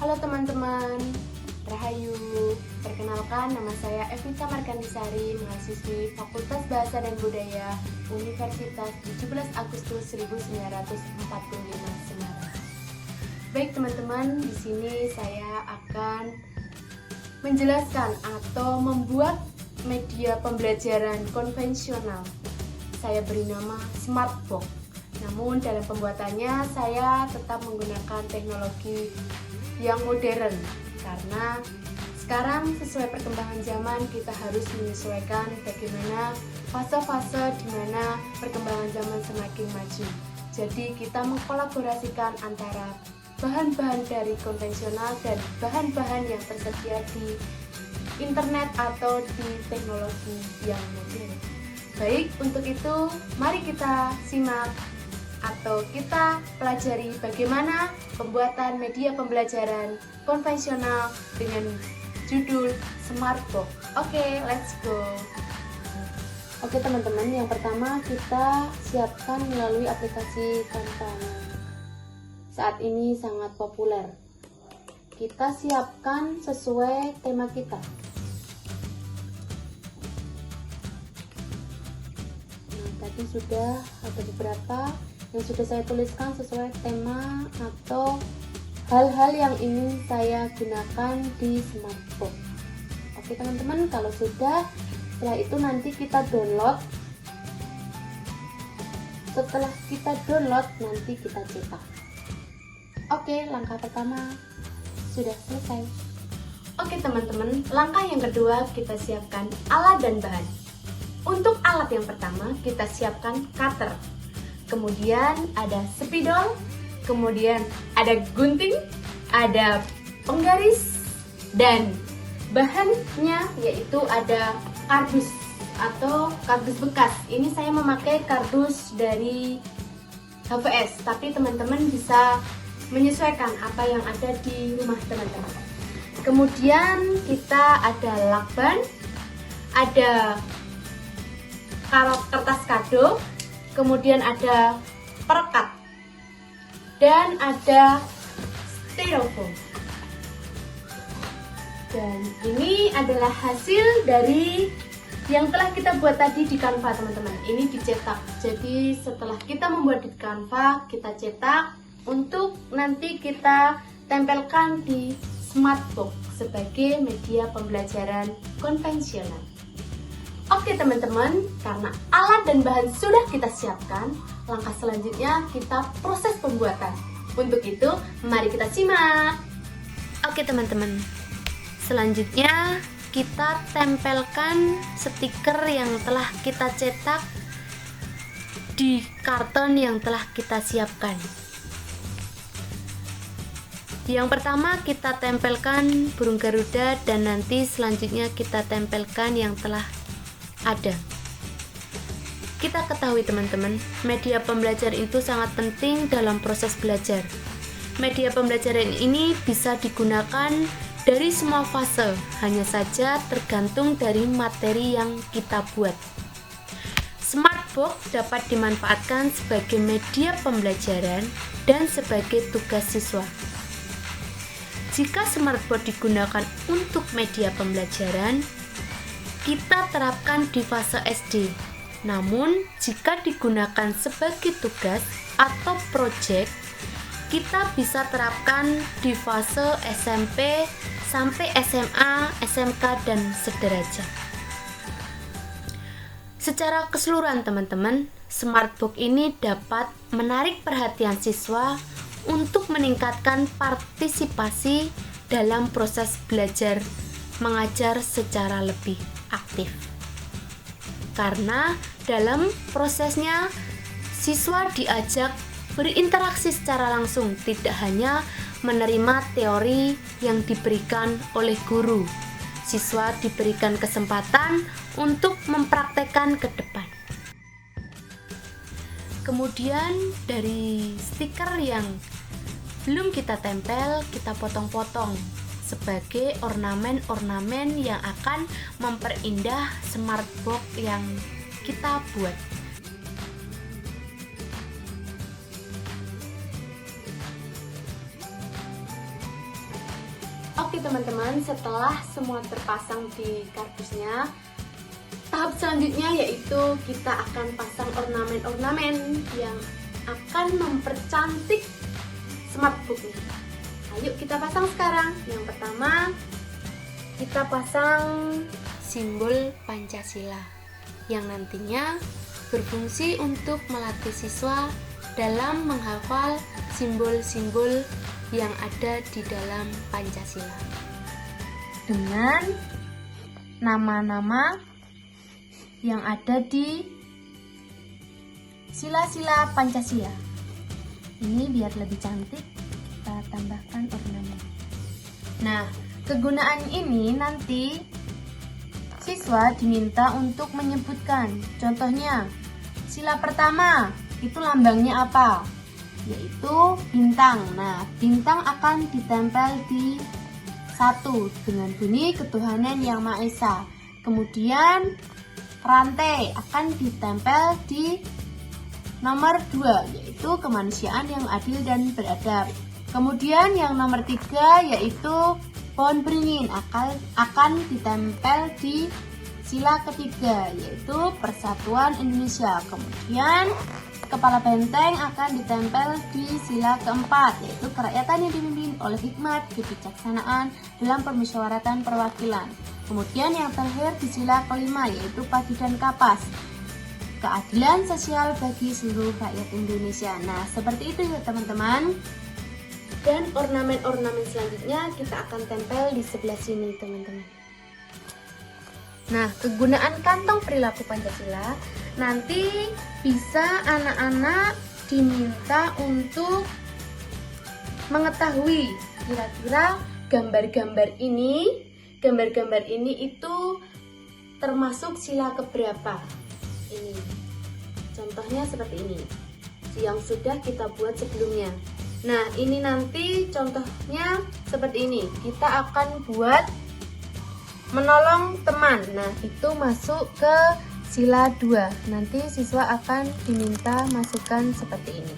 Halo teman-teman, Rahayu. Perkenalkan, nama saya Evita Markandisari, mahasiswi Fakultas Bahasa dan Budaya Universitas 17 Agustus 1945 Semarang. Baik teman-teman, di sini saya akan menjelaskan atau membuat media pembelajaran konvensional. Saya beri nama Smartbox. Namun dalam pembuatannya saya tetap menggunakan teknologi yang modern karena sekarang sesuai perkembangan zaman kita harus menyesuaikan bagaimana fase-fase di mana perkembangan zaman semakin maju. Jadi kita mengkolaborasikan antara bahan-bahan dari konvensional dan bahan-bahan yang tersedia di internet atau di teknologi yang modern. Baik, untuk itu mari kita simak atau kita pelajari bagaimana pembuatan media pembelajaran konvensional dengan judul Smartbox. Oke, let's go. Oke teman-teman, yang pertama kita siapkan melalui aplikasi Canva. Saat ini sangat populer. Kita siapkan sesuai tema kita. Nah, tadi sudah ada beberapa yang sudah saya tuliskan sesuai tema atau hal-hal yang ingin saya gunakan di Smartbox. Oke teman-teman, kalau sudah, setelah itu nanti kita download. Setelah kita download, nanti kita cetak. Oke, langkah pertama sudah selesai. Oke teman-teman, langkah yang kedua kita siapkan alat dan bahan. Untuk alat yang pertama kita siapkan cutter. Kemudian ada spidol, kemudian ada gunting, ada penggaris, dan bahannya yaitu ada kardus atau kardus bekas. Ini saya memakai kardus dari HVS, tapi teman-teman bisa menyesuaikan apa yang ada di rumah teman-teman. Kemudian kita ada lakban, ada kertas kado, kemudian ada perekat, dan ada styrofoam. Dan ini adalah hasil dari yang telah kita buat tadi di Canva teman-teman. Ini dicetak. Jadi setelah kita membuat di Canva, kita cetak untuk nanti kita tempelkan di Smartbox sebagai media pembelajaran konvensional. Oke teman-teman, karena alat dan bahan sudah kita siapkan, langkah selanjutnya kita proses pembuatan. Untuk itu, mari kita simak. Oke teman-teman, selanjutnya kita tempelkan stiker yang telah kita cetak di karton yang telah kita siapkan. Yang pertama kita tempelkan burung garuda dan nanti selanjutnya kita tempelkan yang telah ada. Kita ketahui teman-teman, media pembelajaran itu sangat penting dalam proses belajar. Media pembelajaran ini bisa digunakan dari semua fase, hanya saja tergantung dari materi yang kita buat. Smartbox dapat dimanfaatkan sebagai media pembelajaran dan sebagai tugas siswa. Jika Smartbox digunakan untuk media pembelajaran, kita terapkan di fase SD. Namun, jika digunakan sebagai tugas atau proyek, kita bisa terapkan di fase SMP sampai SMA, SMK, dan sederajat. Secara keseluruhan teman-teman, Smartbox ini dapat menarik perhatian siswa untuk meningkatkan partisipasi dalam proses belajar mengajar secara lebih aktif. Karena dalam prosesnya siswa diajak berinteraksi secara langsung, tidak hanya menerima teori yang diberikan oleh guru. Siswa diberikan kesempatan untuk mempraktekkan ke depan. Kemudian dari stiker yang belum kita tempel, kita potong-potong sebagai ornamen-ornamen yang akan memperindah Smartbox yang kita buat. teman-teman, setelah semua terpasang di kardusnya, tahap selanjutnya yaitu kita akan pasang ornamen-ornamen yang akan mempercantik smartbooknya. Ayo kita pasang sekarang. Yang pertama, kita pasang simbol Pancasila yang nantinya berfungsi untuk melatih siswa dalam menghafal simbol-simbol yang ada di dalam Pancasila dengan nama-nama yang ada di sila-sila Pancasila. Ini biar lebih cantik, kita tambahkan ornamen. Nah, kegunaan ini nanti siswa diminta untuk menyebutkan. Contohnya, sila pertama itu lambangnya apa? Yaitu bintang. Nah, bintang akan ditempel di 1 dengan bunyi ketuhanan yang Maha Esa. Kemudian rantai akan ditempel di nomor 2, yaitu kemanusiaan yang adil dan beradab. Kemudian yang nomor 3 yaitu pohon beringin akan ditempel di sila ketiga, yaitu persatuan Indonesia. Kemudian kepala benteng akan ditempel di sila keempat, yaitu kerakyatan yang dipimpin oleh hikmat kebijaksanaan dalam permusyawaratan perwakilan. Kemudian yang terakhir di sila kelima, yaitu padi dan kapas, keadilan sosial bagi seluruh rakyat Indonesia. Nah, seperti itu ya teman-teman. Dan ornamen-ornamen selanjutnya kita akan tempel di sebelah sini teman-teman. Nah, kegunaan kantong perilaku Pancasila nanti bisa anak-anak diminta untuk mengetahui kira-kira gambar-gambar ini itu termasuk sila keberapa. Ini contohnya seperti ini yang sudah kita buat sebelumnya. Nah, ini nanti contohnya seperti ini. Kita akan buat menolong teman. Nah, itu masuk ke sila 2. Nanti siswa akan diminta masukkan seperti ini.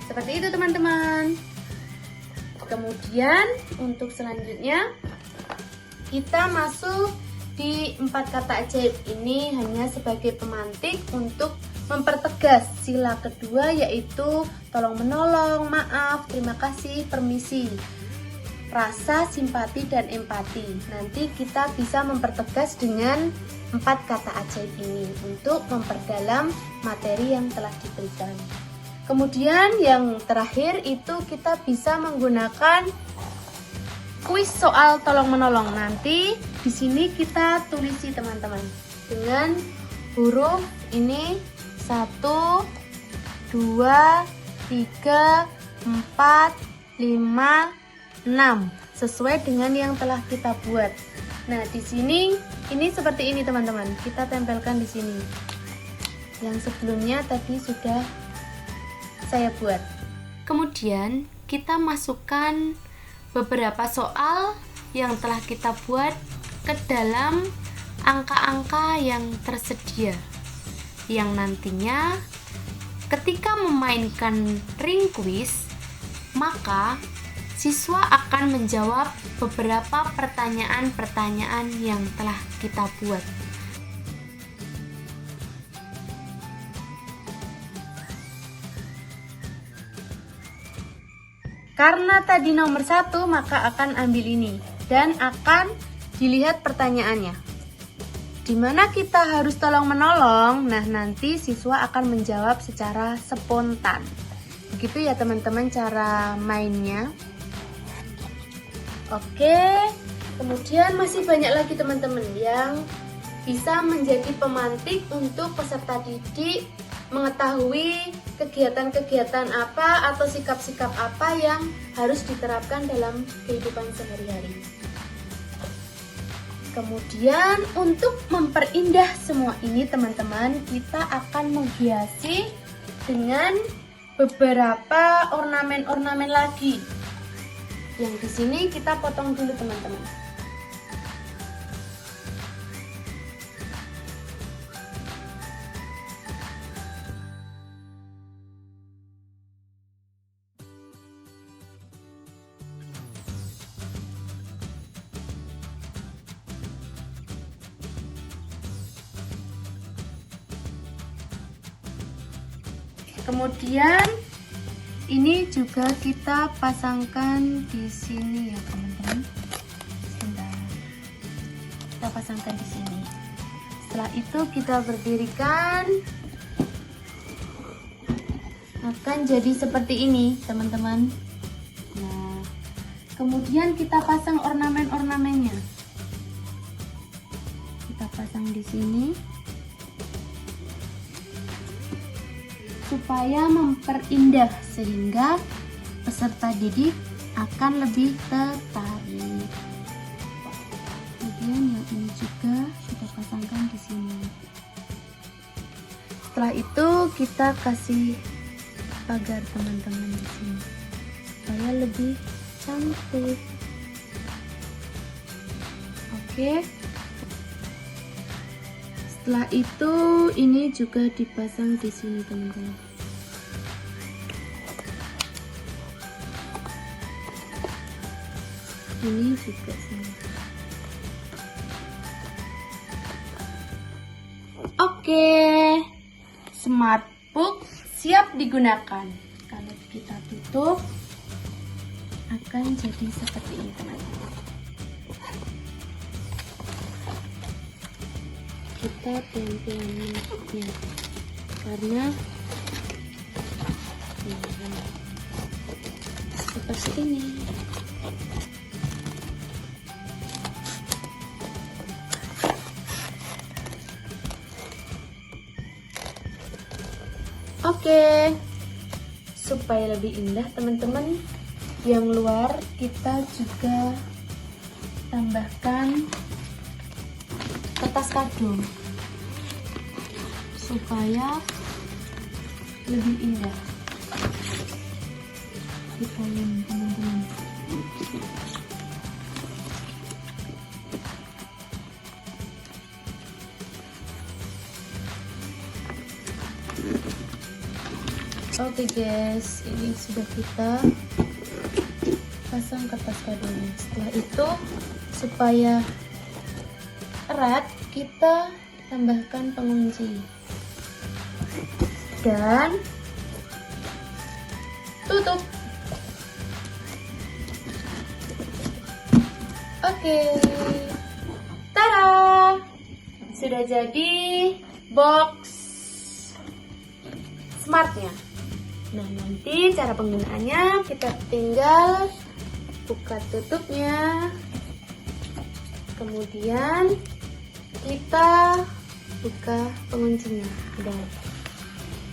Seperti itu teman-teman. Kemudian untuk selanjutnya kita masuk di 4 kata ajaib. Ini hanya sebagai pemantik untuk mempertegas sila kedua, yaitu tolong menolong, maaf, terima kasih, permisi, rasa simpati dan empati. Nanti kita bisa mempertegas dengan 4 kata ajaib ini untuk memperdalam materi yang telah diberikan. Kemudian yang terakhir itu kita bisa menggunakan kuis soal tolong menolong. Nanti di sini kita tulisi teman-teman dengan huruf ini 1, 2, 3, 4, 5, 6 sesuai dengan yang telah kita buat. Nah, di sini ini seperti ini teman-teman. Kita tempelkan di sini. Yang sebelumnya tadi sudah saya buat. Kemudian kita masukkan beberapa soal yang telah kita buat ke dalam angka-angka yang tersedia, yang nantinya ketika memainkan ring quiz, maka siswa akan menjawab beberapa pertanyaan-pertanyaan yang telah kita buat. Karena tadi nomor 1, maka akan ambil ini dan akan dilihat pertanyaannya. Dimana kita harus tolong menolong, nah nanti siswa akan menjawab secara spontan. Begitu ya teman-teman cara mainnya. Oke, kemudian masih banyak lagi teman-teman yang bisa menjadi pemantik untuk peserta didik mengetahui kegiatan-kegiatan apa atau sikap-sikap apa yang harus diterapkan dalam kehidupan sehari-hari. Kemudian untuk memperindah semua ini teman-teman, kita akan menghiasi dengan beberapa ornamen-ornamen lagi. Yang di sini kita potong dulu teman-teman. Kemudian ini juga kita pasangkan di sini ya teman-teman. Sebentar. Kita pasangkan di sini. Setelah itu kita berdirikan. Akan jadi seperti ini teman-teman. Nah, kemudian kita pasang ornamen-ornamennya. Kita pasang di sini supaya memperindah, sehingga peserta didik akan lebih tertarik. Kemudian yang ini juga kita pasangkan di sini. Setelah itu kita kasih pagar teman-teman di sini supaya lebih cantik. Oke. Setelah itu ini juga dipasang di sini teman-teman. Ini juga sama. Oke. Smart book siap digunakan. Kalau kita tutup akan jadi seperti ini teman-teman. Kita pelan-pelan menutupnya karena seperti ini. Oke, supaya lebih indah teman-teman, yang luar kita juga tambahkan kertas kado supaya lebih indah. Kita lihat teman-teman. Oke guys, ini sudah kita pasang kertas kadonya. Setelah itu supaya erat, kita tambahkan pengunci dan tutup. Oke, tada, sudah jadi box smartnya. Nah, nanti cara penggunaannya kita tinggal buka tutupnya, kemudian kita buka penguncinya dan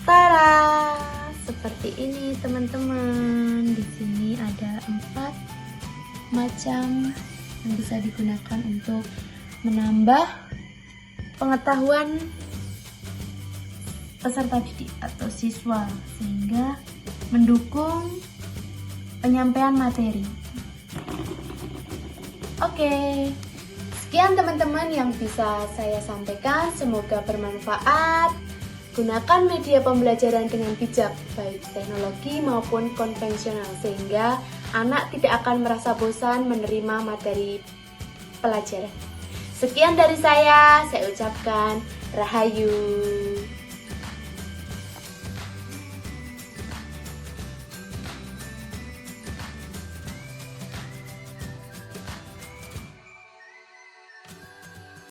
tada, seperti ini teman-teman. Di sini ada 4 macam yang bisa digunakan untuk menambah pengetahuan peserta didik atau siswa, sehingga mendukung penyampaian materi. Oke, sekian teman-teman yang bisa saya sampaikan, semoga bermanfaat. Gunakan media pembelajaran dengan bijak, baik teknologi maupun konvensional, sehingga anak tidak akan merasa bosan menerima materi pelajaran. Sekian dari saya ucapkan Rahayu.